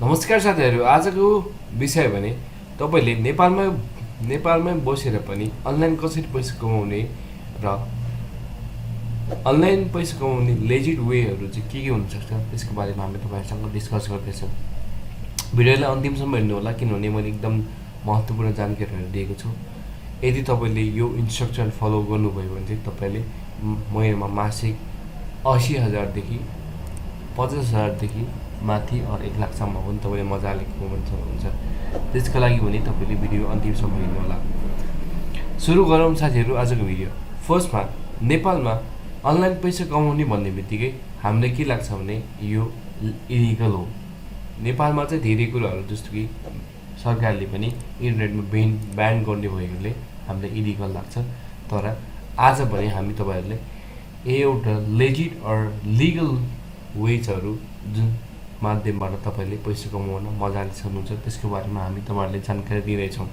नमस्कार साथीहरू, आजको विषय भने तपाईले नेपालमै बसेर पनि अनलाइन कसरी पैसा कमाउने र अनलाइन पैसा कमाउने लेजिट वेहरू चाहिँ के हुन सक्छ त्यसको बारेमा हामी तपाईहरुसँग डिस्कस गर्दैछौँ। भिडियोलाई अन्तिमसम्म हेर्नु होला किनभने मैले एकदम महत्त्वपूर्ण जानकारीहरू दिएको छु। यदि तपाईले यो इन्स्ट्रक्सन फलो गर्नुभयो भने चाहिँ तपाईले महिनामा मासिक 80,000 देखि 50,000 देखि माथि और 1 लाखसम्म पनि तपाईले मजाले कमाउन सक्नुहुन्छ। त्यसका लागि भने तपाईले भिडियो अन्तिमसम्म हेर्नु होला। सुरु गरौँ साथीहरू आजको भिडियो। फर्स्टमा नेपालमा अनलाइन पैसा कमाउने भन्ने बित्तिकै हामीले के लाग्छ भने यो इलिगल हो। नेपालमा चाहिँ धेरै कुराहरू जस्तो कि सरकारले पनि इन्टरनेटमा ब्यान गर्ने भएकोले हामीले इलिगल लाग्छ। तर आज भने हामी तपाईहरुले एउटा लेजिट और लिगल वेजहरू जुन माध्यमबाट तपाईले पैसा कमाउन मजाले सक्नुहुन्छ त्यसको बारेमा हामी तपाईहरुले जानकारी दिइरहेछौँ।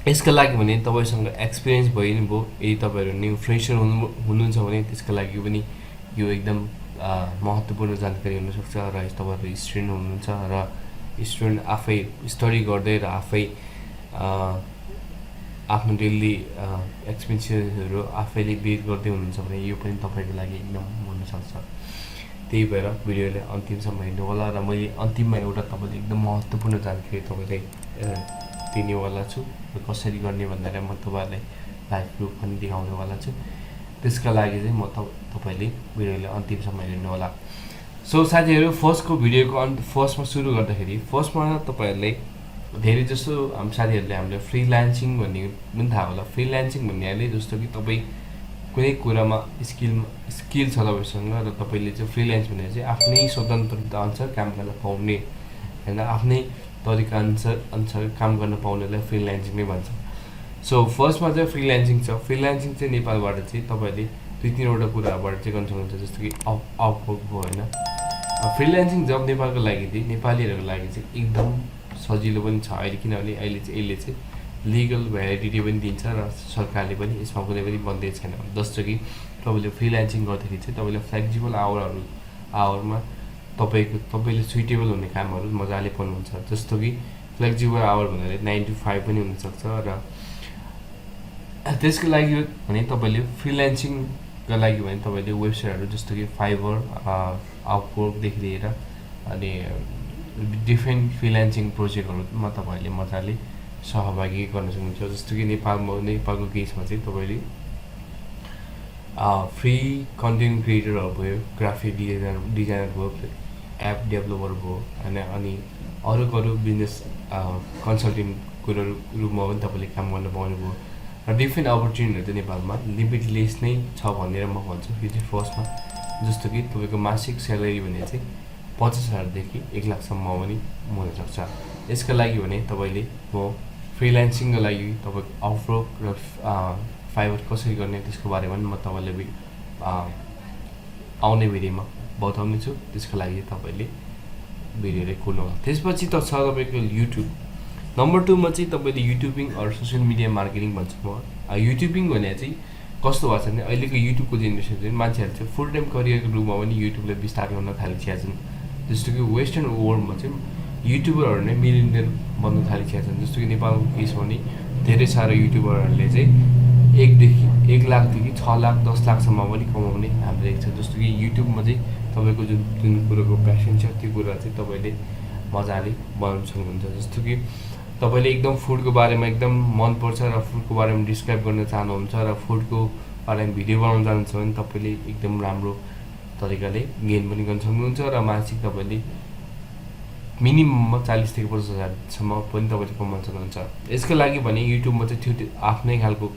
यसका लागि भने तपाईसँग एक्सपिरियन्स भयो नि भो। यदि तपाईहरु न्यू फ्रेशर हुनुहुन्छ भने त्यसका लागि पनि यो एकदम महत्त्वपूर्ण जानकारी हुन सक्छ। र तपाईहरु स्टुडेन्ट हुनुहुन्छ र स्टुडेन्ट आफै स्टडी गर्दै र आफै आफ्नो डेली एक्सपेन्सेसहरु आफैले बेयर गर्दै हुनुहुन्छ भने यो पनि तपाईको लागि एकदम हुन सक्छ। त्यही भएर भिडियोलाई अन्तिमसम्म हेर्नु होला र मैले अन्तिममा एउटा तपाईले एकदम महत्त्वपूर्ण जानकारी तपाईलाई दिनेवाला छु। कसरी गर्ने भनेर म तपाईहरुलाई लाइभ प्रुफ पनि देखाउने वाला छु। त्यसका लागि चाहिँ म तपाईले भिडियोलाई अन्तिमसम्म हेर्नु होला। सो साथीहरु फर्स्टमा सुरु गर्दाखेरि फर्स्टमा तपाईहरुले धेरै जसो हामी साथीहरुले हामीले फ्रीलान्सिङ भन्ने पनि थाहा होला। फ्रीलान्सिङ भन्नेले जस्तो कि तपाई कुनै कुरामा स्किल छ तपाईसँग र तपाईले चाहिँ फ्रीलान्स भनेर चाहिँ आफ्नै स्वतन्त्रता अनुसार काम गर्न पाउने हैन, आफ्नै तरिका अनुसार काम गर्न पाउनेलाई फ्रीलान्सिङ नै भन्छ। सो फर्स्टमा चाहिँ फ्रीलान्सिङ छ। फ्रीलान्सिङ चाहिँ नेपालबाट चाहिँ तपाईले दुई तीनवटा कुराबाट चाहिँ गर्न सक्नुहुन्छ जस्तो कि अपवर्क भयो हैन। फ्रीलान्सिङ जब नेपालको लागि चाहिँ नेपालीहरुको लागि चाहिँ एकदम सजिलो पनि छ अहिले किनभने अहिले चाहिँ यसले चाहिँ लिगल भ्यालिडिटी पनि दिन्छ र सरकारले पनि यसमा कुनै पनि बन्दै छैन। जस्तो कि तपाईले फ्रीलान्सिङ गर्दाखेरि चाहिँ तपाईले फ्लेक्सिबल आवरमा तपाईले सुइटेबल हुने कामहरु मजाले पाउनुहुन्छ। जस्तो कि फ्लेक्सिबल आवर भन्नाले 9 to 5 पनि हुन सक्छ र त्यसको लागि भने तपाईले फ्रीलान्सिङका लागि भने तपाईले वेबसाइटहरु जस्तो कि फाइबर, अपवर्क देखि लिएर अनि डिफरेन्ट फ्रीलान्सिङ प्रोजेक्टहरुमा तपाईले मजाले सहभागी गर्न सक्नुहुन्छ। जस्तो कि नेपालको केसमा चाहिँ तपाईले फ्री कन्टेन्ट क्रिएटरहरु भयो, ग्राफिक डिजाइनर भयो, एप डेभलपर भयो हैन, अनि अरु बिजनेस कन्सल्टिङको रूपमा पनि तपाईले काम गर्न पाउने भयो। र डिफरेन्ट अपर्च्युनिटीहरु चाहिँ नेपालमा लिमिटलेस नै छ भनेर म भन्छु। यो चाहिँ फर्स्टमा जस्तो कि तपाईको मासिक स्यालेरी भने चाहिँ 50,000 देखि 1 लाखसम्म पनि हुन सक्छ। यसका लागि भने तपाईले फ्रीलान्सिङको लागि तपाईको अपवर्क र फाइबर कसरी गर्ने त्यसको बारेमा म तपाईलाई आउने भिडियोमा बताउने छु। त्यसको लागि तपाईले भिडियोले खोल्नु होला। त्यसपछि त छ तपाईको युट्युब। नम्बर 2 मा चाहिँ तपाईले युट्युबिङ अर सोशल मिडिया मार्केटिङ भन्छु म। युट्युबिङ भने चाहिँ कस्तो भएको छ भने अहिलेको युट्युबको जेनेरेसन चाहिँ मान्छेहरु चाहिँ फुल टाइम करियरको रूपमा पनि युट्युबले विस्तार गर्न थालिसकेका छन्। जस्तो कि वेस्टर्न वर्ल्डमा चाहिँ युट्युबरहरु नै मिलियनेयर बन्न थालिसकेका छन्। जस्तो कि नेपालको केस भने धेरै सारा युट्युबरहरुले चाहिँ 1 लाखदेखि 6 लाख 10 लाखसम्म पनि कमाउने हामीले देख्छ। जस्तो कि युट्युबमा चाहिँ तपाईको जुन कुराको प्यासन छ त्यो कुरा चाहिँ तपाईले मजाले बनाउन सक्नुहुन्छ। जस्तो कि तपाईले एकदम फुडको बारेमा एकदम मन पर्छ र फुडको बारेमा डिस्क्राइब गर्न चाहनुहुन्छ र फुडको बारेमा भिडियो बनाउन चाहनुहुन्छ भने तपाईले एकदम राम्रो तरिकाले गेन पनि गर्न सक्नुहुन्छ र मासिक तपाईले मिनिमममा 40 देखि 50,000 सम्म पनि तपाईले कमाउन सक्नुहुन्छ। यसको लागि भने युट्युबमा चाहिँ त्यो आफ्नै खालको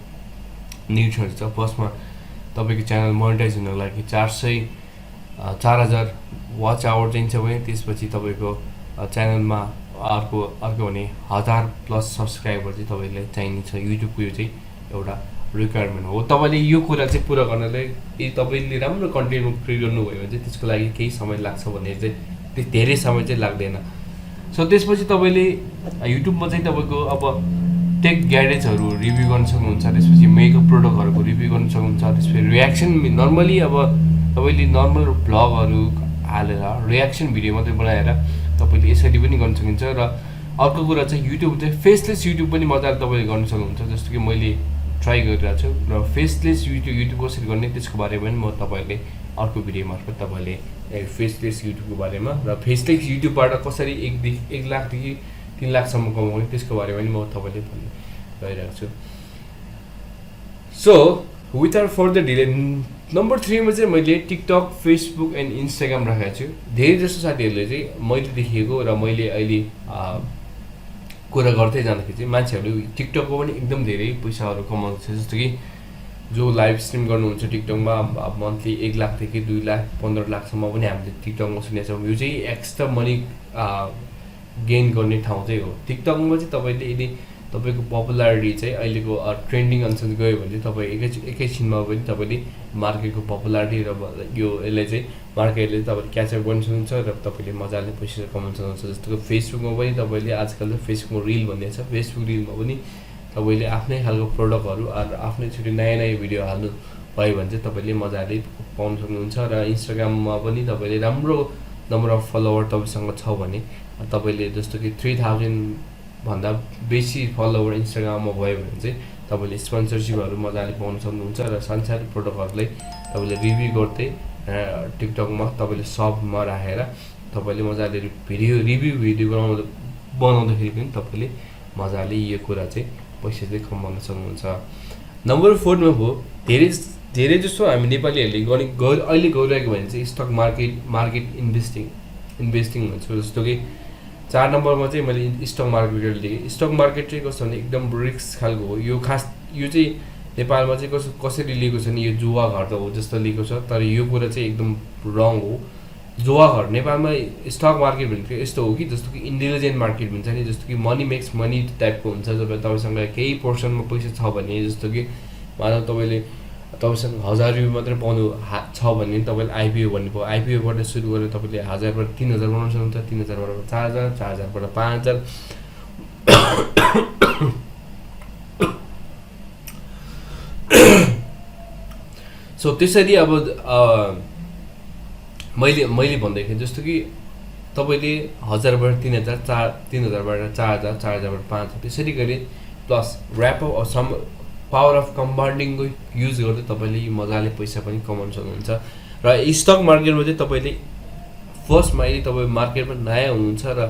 निड्सहरु छ। फर्स्टमा तपाईको च्यानल मोनेटाइज हुनको लागि 4,000 वाच आवर चाहिन्छ भने त्यसपछि तपाईको च्यानलमा अर्को भने 1000 प्लस सब्स्क्राइबर चाहिँ तपाईलाई चाहिने छ। युट्युबको यो चाहिँ एउटा रिक्वायरमेन्ट हो। तपाईले यो कुरा चाहिँ पूरा गर्नलाई यदि तपाईले राम्रो कन्टेन्ट क्रिएट गर्नुभयो भने चाहिँ त्यसको लागि केही समय लाग्छ भने चाहिँ धेरै समय चाहिँ लाग्दैन। सो त्यसपछि तपाईले युट्युबमा चाहिँ तपाईको अब टेक ग्याजेट्सहरु रिभ्यु गर्न सक्नुहुन्छ। त्यसपछि मेकअप प्रोडक्टहरुको रिभ्यु गर्न सक्नुहुन्छ। त्यसपछि रियाक्सन नर्मली अब तपाईले नर्मल भ्लगहरु हालेर रियाक्सन भिडियो मात्रै बनाएर तपाईँले यसरी पनि गर्न सकिन्छ। र अर्को कुरा चाहिँ युट्युब चाहिँ फेसलेस युट्युब पनि मजाले तपाईँले गर्न सक्नुहुन्छ, जस्तो कि मैले ट्राई गरिरहेको छु। र फेसलेस युट्युब कसरी गर्ने त्यसको बारेमा पनि म तपाईँले अर्को भिडियो मार्फत तपाईँले फेसलेस युट्युबको बारेमा र फेसलेस युट्युबबाट कसरी 1 लाखदेखि 3 लाखसम्म कमाउने त्यसको बारेमा पनि म तपाईँले भन्ने गइरहेको छु। So without further delay number 3 मा चाहिँ मैले टिकटक, फेसबुक एन्ड इन्स्टाग्राम राखेको छु। धेरै जस्तो साथीहरूले चाहिँ मैले देखेको र मैले अहिले कुरा गर्दै जाँदाखेरि चाहिँ मान्छेहरूले टिकटकको पनि एकदम धेरै पैसाहरू कमाउँछ। जस्तो कि जो लाइभ स्ट्रिम गर्नुहुन्छ टिकटकमा मन्थली 1 लाखदेखि 2 लाख 15 लाखसम्म पनि हामीले टिकटकमा सुनेको छौँ। यो चाहिँ एक्स्ट्रा मनी गेन गर्ने ठाउँ चाहिँ हो। टिकटकमा चाहिँ तपाईँले यदि तपाईँको पपुलारिटी चाहिँ अहिलेको ट्रेन्डिङ अनुसार गयो भने चाहिँ तपाईँ एकैछिनमा पनि तपाईँले मार्केटको पपुलारिटी र यसले चाहिँ मार्केटले तपाईँले क्याचअप गर्न सक्नुहुन्छ र तपाईँले मजाले पैसा कमाउन सक्नुहुन्छ। जस्तो कि फेसबुकमा पनि तपाईँले आजकल त फेसबुकमा रिल भन्ने छ, फेसबुक रिलमा पनि तपाईँले आफ्नै खालको प्रडक्टहरू आफ्नै छुट्टै नयाँ भिडियो हाल्नु भयो भने चाहिँ तपाईँले मजाले पाउन सक्नुहुन्छ। र इन्स्टाग्राममा पनि तपाईँले राम्रो नम्बर अफ फलोवर तपाईँसँग छ भने तपाईँले जस्तो कि 3000 भन्दा बेसी फलोवर इन्स्टाग्राममा भयो भने चाहिँ तपाईँले स्पोन्सरसिपहरू मजाले पाउन सक्नुहुन्छ। र सानसानो प्रडक्टहरूलाई तपाईँले रिभ्यू गर्दै टिकटकमा तपाईँले सबमा राखेर तपाईँले मजाले रिभ्यू भिडियो बनाउँदाखेरि पनि तपाईँले मजाले यो कुरा चाहिँ पैसा चाहिँ कमाउन सक्नुहुन्छ। नम्बर 4 मा हो धेरै जस्तो हामी नेपालीहरूले अहिले गरिरहेको भने चाहिँ स्टक मार्केट इन्भेस्टिङ भन्छ। जस्तो कि 4 नम्बरमा चाहिँ मैले स्टक मार्केट लिएँ। स्टक मार्केट चाहिँ कस्तो भने एकदम रिस्क खालको हो। यो चाहिँ नेपालमा चाहिँ कसरी लिएको छ नि, यो जुवा घर त हो जस्तो लिएको छ, तर यो कुरा चाहिँ एकदम रङ हो। जुवा घर नेपालमा स्टक मार्केट भनेको यस्तो हो कि जस्तो कि इन्टेलिजेन्ट मार्केट भन्छ नि, जस्तो कि मनी मेक्स मनी टाइपको हुन्छ। जब तपाईँसँग केही पोर्सनमा पैसा छ भने, जस्तो कि मानव तपाईँसँग 1000 रुपियाँ मात्रै पाउनु छ भने तपाईँले आइपिओ भन्ने भयो। आइपिओबाट सुरु गरेर तपाईँले 1000बाट 3000 बनाउन सक्नुहुन्छ, 3000बाट 4000, 4000बाट 5000। सो त्यसरी अब मैले भन्दाखेरि जस्तो कि तपाईँले 1000बाट 3000, 3000बाट 4000, 4000बाट 5000 त्यसरी गरी plus wrap up some power of कम्पाउन्डिङको युज गर्दै तपाईँले मजाले पैसा पनि कमाउन सक्नुहुन्छ। र स्टक मार्केटमा चाहिँ तपाईँले फर्स्टमा यदि तपाईँ मार्केटमा नयाँ हुनुहुन्छ र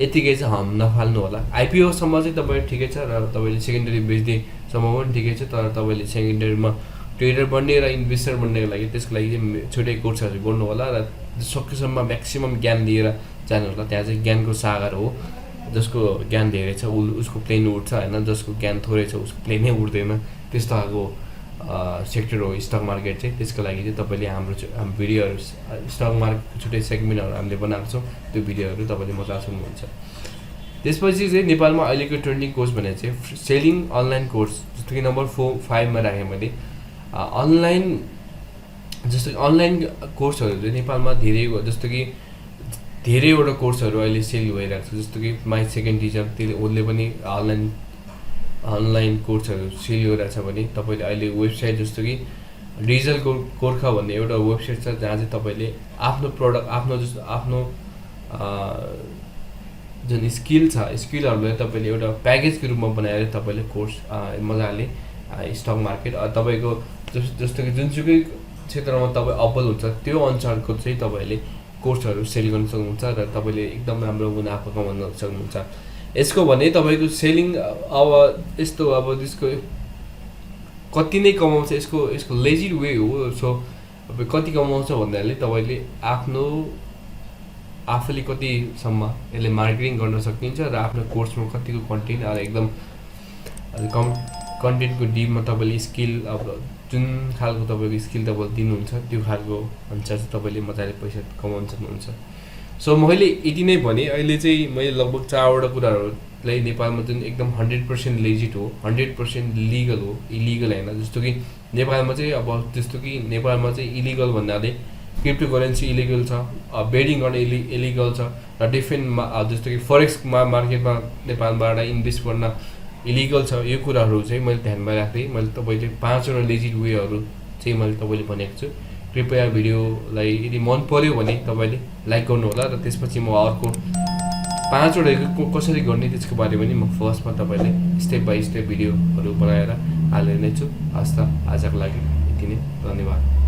यतिकै चाहिँ हम नफाल्नु होला। आइपिओसम्म चाहिँ तपाईँ ठिकै छ र तपाईँले सेकेन्डरी बेच्नेसम्म पनि ठिकै छ, तर तपाईँले सेकेन्डरीमा ट्रेडर बन्ने र इन्भेस्टर बन्नेको लागि त्यसको लागि चाहिँ छुट्टै कोर्सहरू गर्नु होला र सकेसम्म म्याक्सिमम ज्ञान लिएर जानु होला। त्यहाँ चाहिँ ज्ञानको सागर हो, जसको ज्ञान धेरै छ उसको प्लेन उड्छ होइन, जसको ज्ञान थोरै छ उसको प्लेनै उड्दैन। त्यस्तो खालको सेक्टर हो स्टक मार्केट चाहिँ। त्यसको लागि चाहिँ तपाईँले हाम्रो भिडियोहरू स्टक मार्केटको छुट्टै सेगमेन्टहरू हामीले बनाएको छौँ, त्यो भिडियोहरू तपाईँले मजा सुन्नुहुन्छ। त्यसपछि चाहिँ नेपालमा अहिलेको ट्रेन्डिङ कोर्स भने चाहिँ सेलिङ अनलाइन कोर्स, जस्तो कि नम्बर 5 मा राखेँ मैले। अनलाइन जस्तो कि अनलाइन कोर्सहरू चाहिँ नेपालमा धेरै, जस्तो कि धेरैवटा कोर्सहरू अहिले सेल भइरहेको छ। जस्तो कि माई सेकेन्ड टिचर उसले पनि अनलाइन कोर्सहरू सेल गरिरहेको छ भने तपाईँले अहिले वेबसाइट जस्तो कि डिजिटल गोर्खा भन्ने एउटा वेबसाइट छ, जहाँ चाहिँ तपाईँले आफ्नो प्रडक्ट आफ्नो जुन स्किल छ स्किलहरूलाई तपाईँले एउटा प्याकेजको रूपमा बनाएर तपाईँले कोर्स मजाले स्टक मार्केट तपाईँको जस्तो कि जुनसुकै क्षेत्रमा तपाईँ अब्बल हुन्छ त्यो अनुसारको चाहिँ तपाईँले कोर्सहरू सेल गर्न सक्नुहुन्छ र तपाईँले एकदम राम्रो मुनाफा कमाउन सक्नुहुन्छ। यसको भने तपाईँको सेलिङ अब यस्तो अब त्यसको कति नै कमाउँछ, यसको लेजिट वे हो। सो अब कति कमाउँछ भन्दाखेरि तपाईँले आफूले कतिसम्म यसले मार्केटिङ गर्न सकिन्छ र आफ्नो कोर्समा कतिको कन्टेन्ट एकदम कन्टेन्टको डिपमा तपाईँले स्किल अब जुन खालको तपाईँको स्किल तपाईँले दिनुहुन्छ त्यो खालको अनुसार चाहिँ तपाईँले मजाले पैसा कमाउन सक्नुहुन्छ। सो मैले यति नै भने। अहिले चाहिँ मैले लगभग 4वटा कुराहरूलाई नेपालमा जुन एकदम 100% लेजिट हो, 100% लिगल हो, इलिगल होइन। जस्तो कि नेपालमा चाहिँ अब जस्तो कि नेपालमा चाहिँ इलिगल भन्नाले क्रिप्टो करेन्सी इलिगल छ, बेडिङ गर्न इलिगल छ र डिफ्रेन्ट जस्तो कि फरेक्समा मार्केटमा नेपालबाट इन्भेस्ट गर्न इलिगल छ। यो कुराहरू चाहिँ मैले ध्यानमा राख्दै मैले तपाईँले 5वटा लेजिट वेहरू चाहिँ मैले तपाईँले भनेको छु। कृपया भिडियोलाई यदि मन पर्यो भने तपाईँले लाइक गर्नुहोला र त्यसपछि म अर्को 5 वटा कसरी गर्ने त्यसको बारेमा पनि म फर्स्टमा तपाईँले स्टेप बाई स्टेप भिडियोहरू बनाएर हाल्ने नै छु। हस् त, आजको लागि यति नै, धन्यवाद।